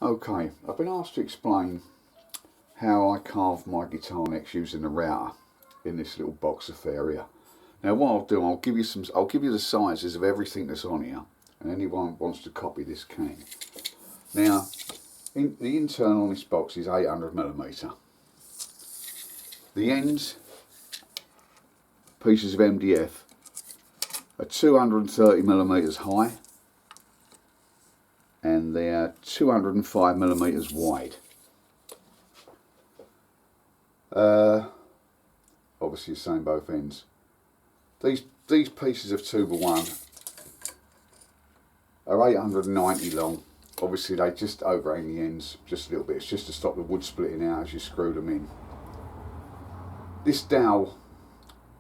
Okay, I've been asked to explain how I carve my guitar necks using a router in this little box affair here. Now what I'll do, I'll give you the sizes of everything that's on here, and anyone who wants to copy this can. Now, the internal on this box is 800mm. The ends, pieces of MDF, are 230mm high, and they're 205mm wide. Obviously the same both ends. These pieces of 2x1 are 890 long. Obviously they just overhang the ends just a little bit. It's just to stop the wood splitting out as you screw them in. This dowel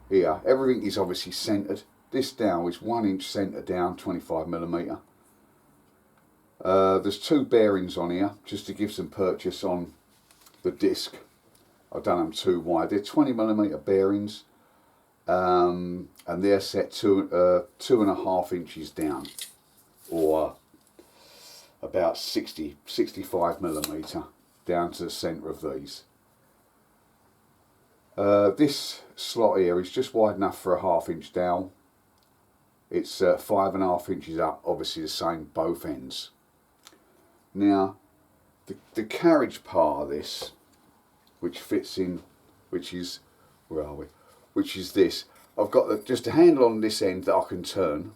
here, everything is obviously centred. This dowel is 1 inch centre down, 25mm. There's 2 bearings on here just to give some purchase on the disc. I've done them 2 wide. They're 20mm bearings, and they're set 2.5 inches down, or about 65mm down to the centre of these. This slot here is just wide enough for a 1/2 inch dowel. It's 5.5 inches up, obviously the same both ends. Now, the carriage part of this, which fits in, which is, where are we? Which is this. I've got just a handle on this end that I can turn.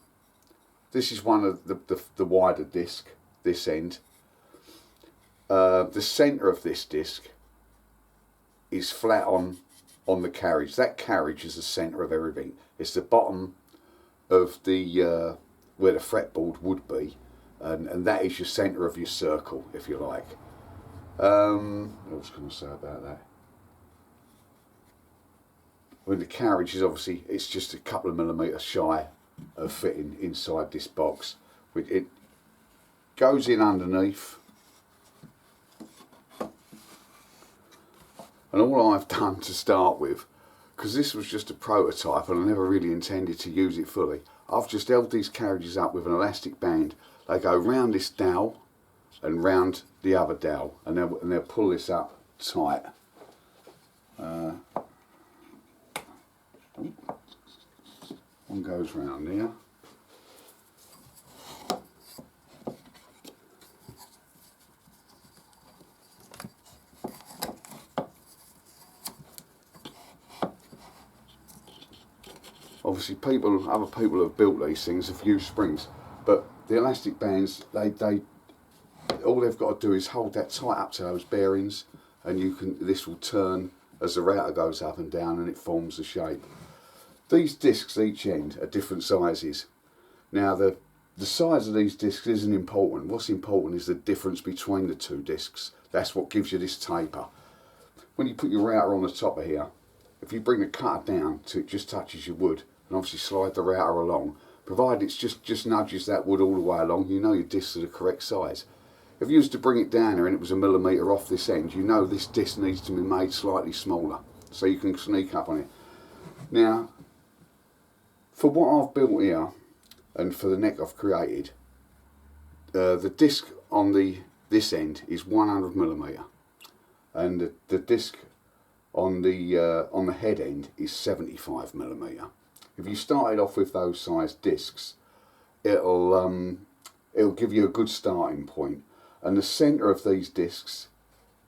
This is one of the wider disc, this end. The centre of this disc is flat on the carriage. That carriage is the centre of everything. It's the bottom of the where the fretboard would be, and that is your centre of your circle, if you like. What else can I say about that? When the carriage is obviously, it's just a couple of millimetres shy of fitting inside this box. It goes in underneath, and all I've done to start with, because this was just a prototype and I never really intended to use it fully, I've just held these carriages up with an elastic band. They go round this dowel and round the other dowel, and they'll pull this up tight. One goes round here. Obviously other people have built these things, have used springs, but the elastic bands, all they've got to do is hold that tight up to those bearings, and this will turn as the router goes up and down, and it forms the shape. These discs each end are different sizes. Now the size of these discs isn't important. What's important is the difference between the 2 discs. That's what gives you this taper. When you put your router on the top of here, if you bring the cutter down till it just touches your wood, and obviously slide the router along, provided it's just nudges that wood all the way along, you know your discs are the correct size. If you used to bring it down here and it was a millimetre off this end, you know this disc needs to be made slightly smaller, so you can sneak up on it. Now, for what I've built here, and for the neck I've created, the disc on this end is 100mm, and the disc on the head end is 75mm. If you started off with those size discs, it'll give you a good starting point. And the centre of these discs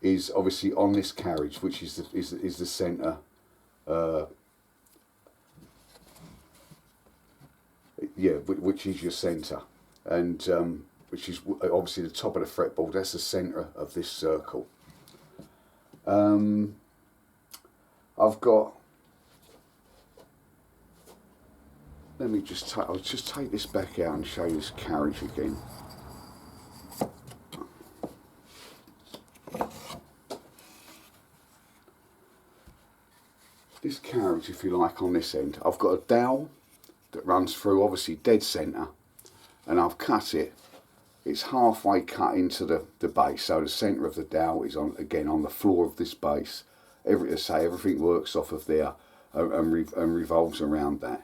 is obviously on this carriage, which is the centre. Which is your centre, and which is obviously the top of the fretboard. That's the centre of this circle. I've got. I'll just take this back out and show you this carriage again. This carriage, if you like, on this end, I've got a dowel that runs through, obviously dead centre, and I've cut it. It's halfway cut into the base, so the centre of the dowel is on the floor of this base. Everything works off of there and revolves around that.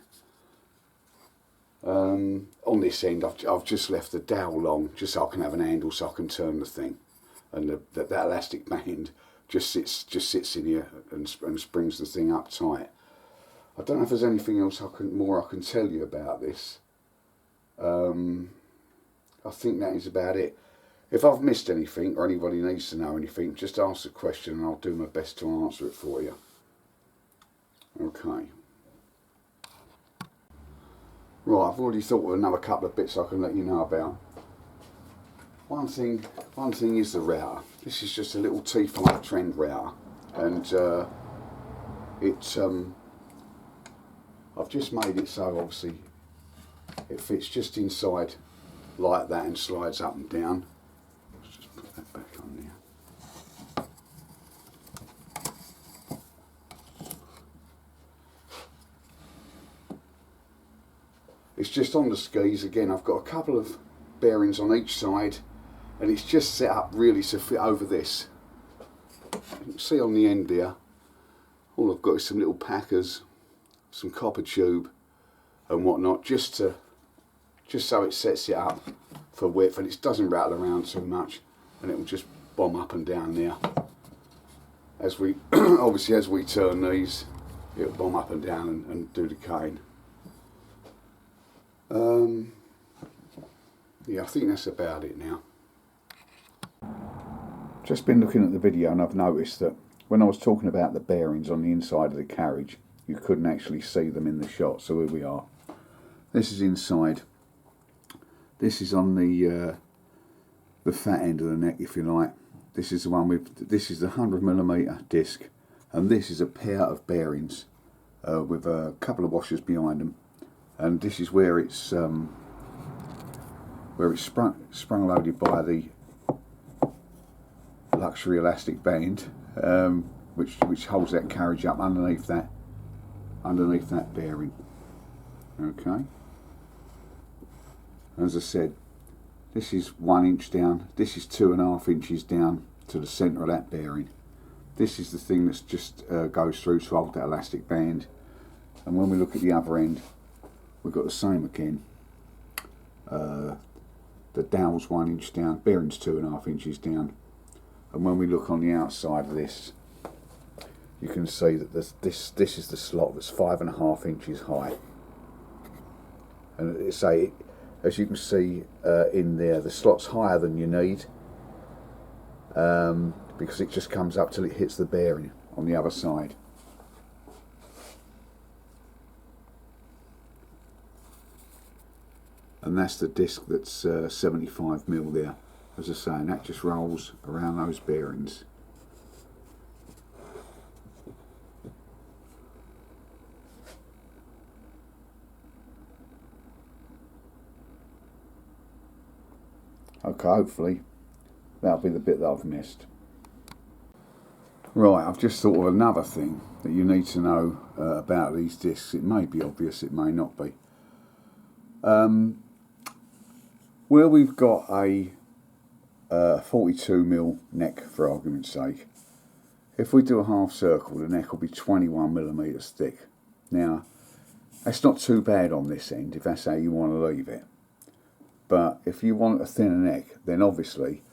On this end, I've just left the dowel long, just so I can have an handle so I can turn the thing. and that elastic band just sits in here and springs the thing up tight. I don't know if there's anything else more I can tell you about this. I think that is about it. If I've missed anything or anybody needs to know anything, just ask a question and I'll do my best to answer it for you. Okay. Right, I've already thought of another couple of bits I can let you know about. One thing is the router. This is just a little T5 trend router, and I've just made it so obviously it fits just inside like that and slides up and down. Let's just put that back on there. It's just on the skis again. I've got a couple of bearings on each side, and it's just set up really to fit over this. You can see on the end there, all I've got is some little packers, some copper tube and whatnot, just so it sets it up for width and it doesn't rattle around too much, and it will just bomb up and down there. As we obviously as we turn these, it'll bomb up and down and do the cane. Yeah, I think that's about it now. Just been looking at the video and I've noticed that when I was talking about the bearings on the inside of the carriage, you couldn't actually see them in the shot. So here we are. This is inside. This is on the fat end of the neck, if you like. This is the one with. This is the 100mm disc, and this is a pair of bearings with a couple of washers behind them. And this is where it's sprung loaded by the luxury elastic band, which holds that carriage up underneath that bearing. Okay. As I said, this is 1 inch down. This is 2.5 inches down to the centre of that bearing. This is the thing that's just goes through to hold that elastic band. And when we look at the other end, we've got the same again. The dowel's 1 inch down, bearing's 2.5 inches down. And when we look on the outside of this, you can see that this is the slot that's 5.5 inches high. And as you can see in there, the slot's higher than you need, because it just comes up till it hits the bearing on the other side. And that's the disc that's 75mm there. As I say, and that just rolls around those bearings. Okay, hopefully that'll be the bit that I've missed. Right, I've just thought of another thing that you need to know about these discs. It may be obvious, it may not be. Where we've got a 42mm neck, for argument's sake, if we do a half circle, the neck will be 21mm thick. Now, that's not too bad on this end if that's how you want to leave it. But if you want a thinner neck, then obviously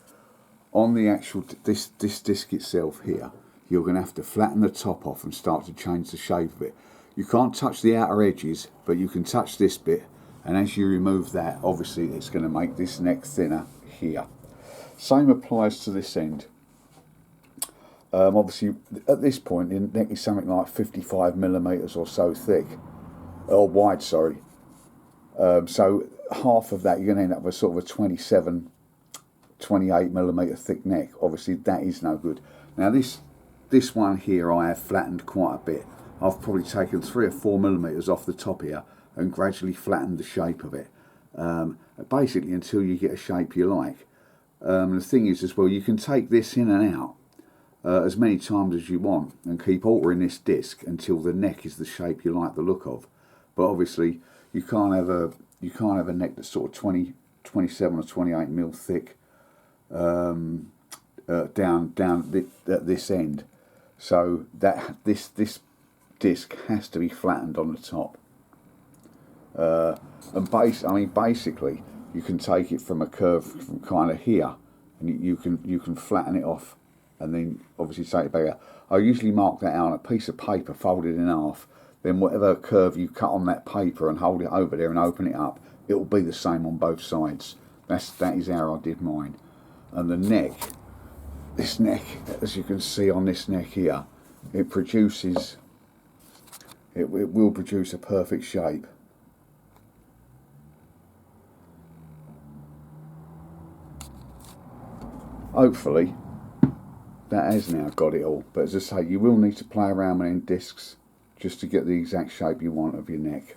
on the actual this disc itself here, you're going to have to flatten the top off and start to change the shape of it. You can't touch the outer edges, but you can touch this bit, and as you remove that, obviously it's going to make this neck thinner here. Same applies to this end. Obviously at this point the neck is something like 55mm or so thick, or wide, sorry. So half of that, you're going to end up with sort of a 27, 28mm thick neck. Obviously that is no good. Now this one here I have flattened quite a bit. I've probably taken 3 or 4mm off the top here and gradually flattened the shape of it, basically until you get a shape you like. The thing is as well, you can take this in and out as many times as you want and keep altering this disc until the neck is the shape you like the look of. But obviously you can't have a neck that's sort of 27 or 28mm thick down at this end. So that this disc has to be flattened on the top. And basically you can take it from a curve from kind of here, and you can flatten it off, and then obviously take it back out. I usually mark that out on a piece of paper folded in half. Then whatever curve you cut on that paper and hold it over there and open it up, it will be the same on both sides. That is how I did mine. And the neck, this neck, as you can see on this neck here, it will produce a perfect shape. Hopefully that has now got it all, but as I say, you will need to play around with them discs just to get the exact shape you want of your neck.